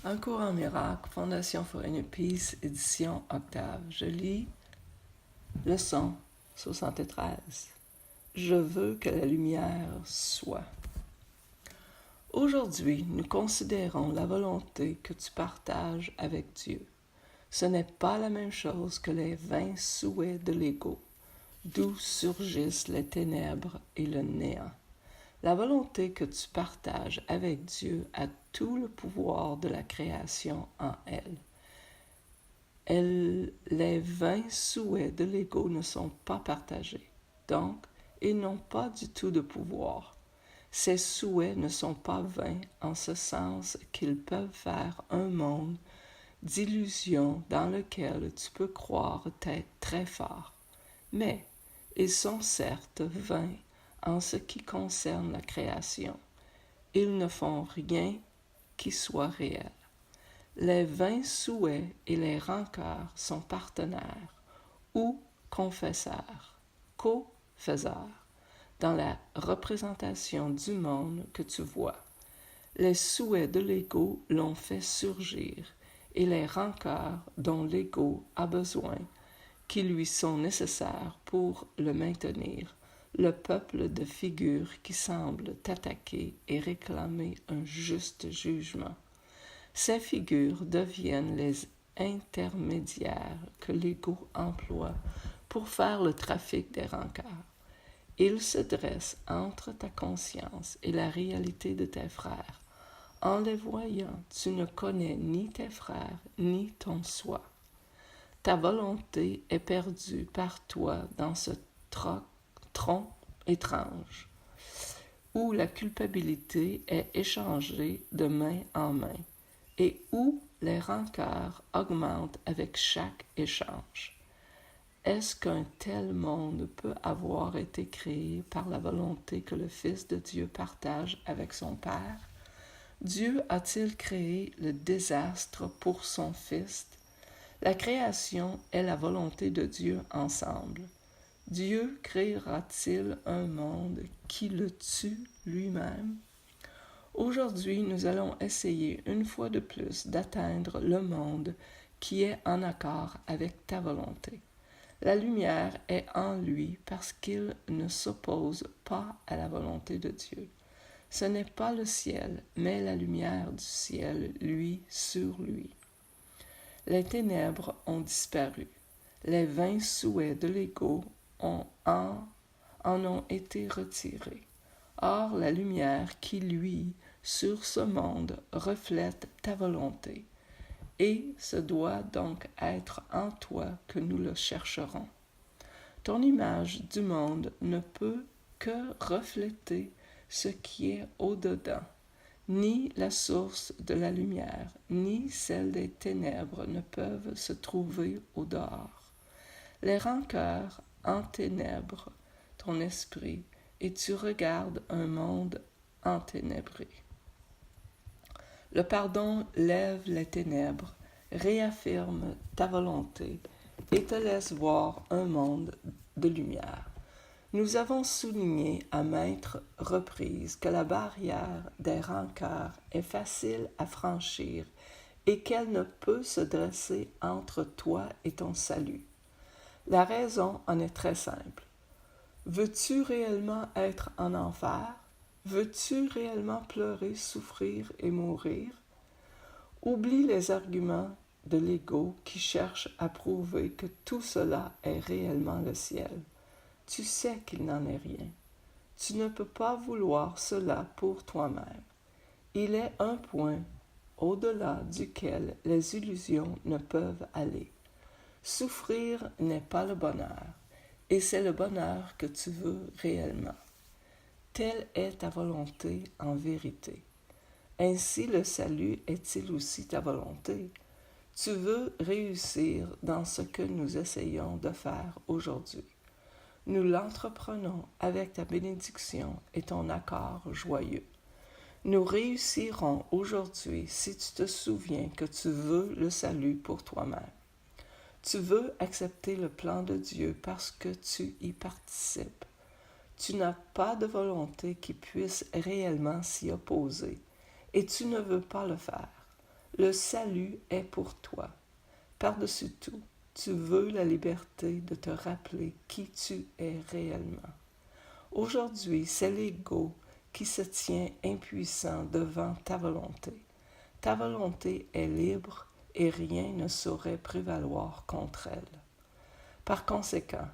Un cours en miracle, Fondation for Inner Peace, édition Octave. Je lis leçon 73. Je veux que la lumière soit. Aujourd'hui, nous considérons la volonté que tu partages avec Dieu. Ce n'est pas la même chose que les vains souhaits de l'ego, d'où surgissent les ténèbres et le néant. La volonté que tu partages avec Dieu a tout le pouvoir de la création en elle. Les vains souhaits de l'ego ne sont pas partagés, donc ils n'ont pas du tout de pouvoir. Ces souhaits ne sont pas vains en ce sens qu'ils peuvent faire un monde d'illusions dans lequel tu peux croire être très fort. Mais ils sont certes vains en ce qui concerne la création. Ils ne font rien qui soit réel. Les vains souhaits et les rancœurs sont partenaires ou confesseurs, co-faiseurs, dans la représentation du monde que tu vois. Les souhaits de l'ego l'ont fait surgir et les rancœurs dont l'ego a besoin, qui lui sont nécessaires pour le maintenir, le peuple de figures qui semblent t'attaquer et réclamer un juste jugement. Ces figures deviennent les intermédiaires que l'ego emploie pour faire le trafic des rancœurs. Ils se dressent entre ta conscience et la réalité de tes frères. En les voyant, tu ne connais ni tes frères ni ton soi. Ta volonté est perdue par toi dans ce tronc étrange, où la culpabilité est échangée de main en main, et où les rancœurs augmentent avec chaque échange. Est-ce qu'un tel monde peut avoir été créé par la volonté que le Fils de Dieu partage avec son Père? Dieu a-t-il créé le désastre pour son Fils? La création est la volonté de Dieu ensemble. Dieu créera-t-il un monde qui le tue lui-même? Aujourd'hui, nous allons essayer une fois de plus d'atteindre le monde qui est en accord avec ta volonté. La lumière est en lui parce qu'il ne s'oppose pas à la volonté de Dieu. Ce n'est pas le ciel, mais la lumière du ciel, lui, sur lui. Les ténèbres ont disparu. Les vains souhaits de l'ego en ont été retirés. Or, la lumière qui luit sur ce monde reflète ta volonté, et ce doit donc être en toi que nous le chercherons. Ton image du monde ne peut que refléter ce qui est au-dedans. Ni la source de la lumière, ni celle des ténèbres ne peuvent se trouver au dehors. Les rancœurs enténèbrent ton esprit et tu regardes un monde enténébré. Le pardon lève les ténèbres, réaffirme ta volonté et te laisse voir un monde de lumière. Nous avons souligné à maintes reprises que la barrière des rancœurs est facile à franchir et qu'elle ne peut se dresser entre toi et ton salut. La raison en est très simple. Veux-tu réellement être en enfer? Veux-tu réellement pleurer, souffrir et mourir? Oublie les arguments de l'ego qui cherche à prouver que tout cela est réellement le ciel. Tu sais qu'il n'en est rien. Tu ne peux pas vouloir cela pour toi-même. Il est un point au-delà duquel les illusions ne peuvent aller. Souffrir n'est pas le bonheur, et c'est le bonheur que tu veux réellement. Telle est ta volonté en vérité. Ainsi le salut est-il aussi ta volonté? Tu veux réussir dans ce que nous essayons de faire aujourd'hui. Nous l'entreprenons avec ta bénédiction et ton accord joyeux. Nous réussirons aujourd'hui si tu te souviens que tu veux le salut pour toi-même. Tu veux accepter le plan de Dieu parce que tu y participes. Tu n'as pas de volonté qui puisse réellement s'y opposer et tu ne veux pas le faire. Le salut est pour toi. Par-dessus tout, tu veux la liberté de te rappeler qui tu es réellement. Aujourd'hui, c'est l'ego qui se tient impuissant devant ta volonté. Ta volonté est libre et rien ne saurait prévaloir contre elle. Par conséquent,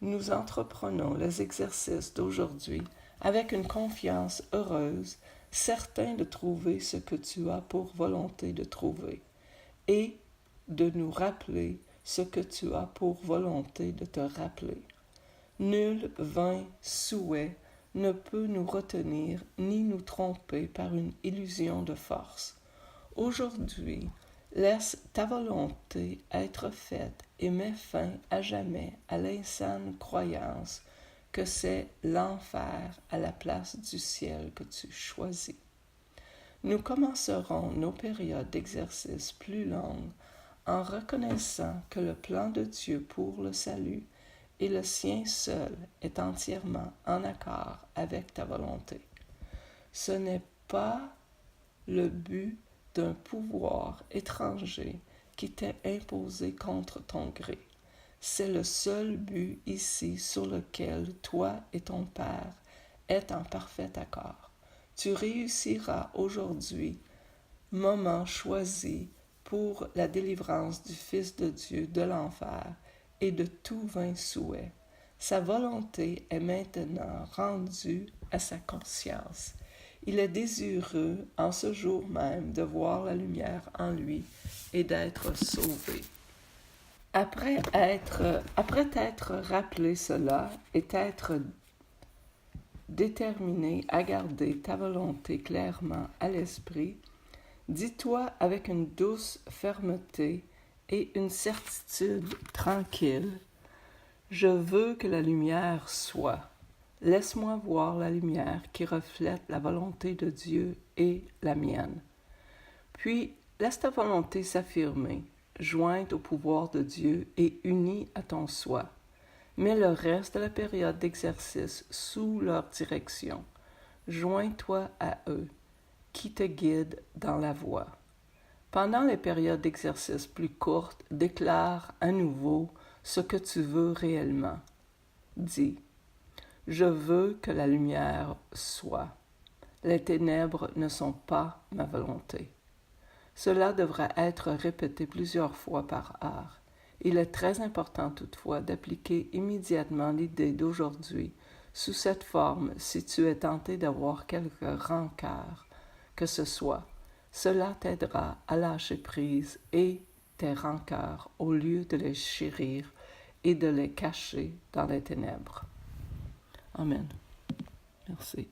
nous entreprenons les exercices d'aujourd'hui avec une confiance heureuse, certain de trouver ce que tu as pour volonté de trouver, et de nous rappeler ce que tu as pour volonté de te rappeler. Nul vain souhait ne peut nous retenir ni nous tromper par une illusion de force. Aujourd'hui, laisse ta volonté être faite et mets fin à jamais à l'insane croyance que c'est l'enfer à la place du ciel que tu choisis. Nous commencerons nos périodes d'exercice plus longues en reconnaissant que le plan de Dieu pour le salut et le sien seul est entièrement en accord avec ta volonté. Ce n'est pas le but d'un pouvoir étranger qui t'est imposé contre ton gré. C'est le seul but ici sur lequel toi et ton Père êtes en parfait accord. Tu réussiras aujourd'hui, moment choisi pour la délivrance du Fils de Dieu de l'enfer et de tout vain souhait. Sa volonté est maintenant rendue à sa conscience. Il est désireux en ce jour même de voir la lumière en lui et d'être sauvé. Après t'être rappelé cela et t'être déterminé à garder ta volonté clairement à l'esprit, dis-toi avec une douce fermeté et une certitude tranquille, je veux que la lumière soit. Laisse-moi voir la lumière qui reflète la volonté de Dieu et la mienne. Puis, laisse ta volonté s'affirmer, jointe au pouvoir de Dieu et unie à ton soi. Mets le reste de la période d'exercice sous leur direction. Joins-toi à eux, qui te guident dans la voie. Pendant les périodes d'exercice plus courtes, déclare à nouveau ce que tu veux réellement. Dis, je veux que la lumière soit. Les ténèbres ne sont pas ma volonté. Cela devra être répété plusieurs fois par heure. Il est très important toutefois d'appliquer immédiatement l'idée d'aujourd'hui sous cette forme si tu es tenté d'avoir quelque rancœur que ce soit. Cela t'aidera à lâcher prise et tes rancœurs au lieu de les chérir et de les cacher dans les ténèbres. Amen. Merci.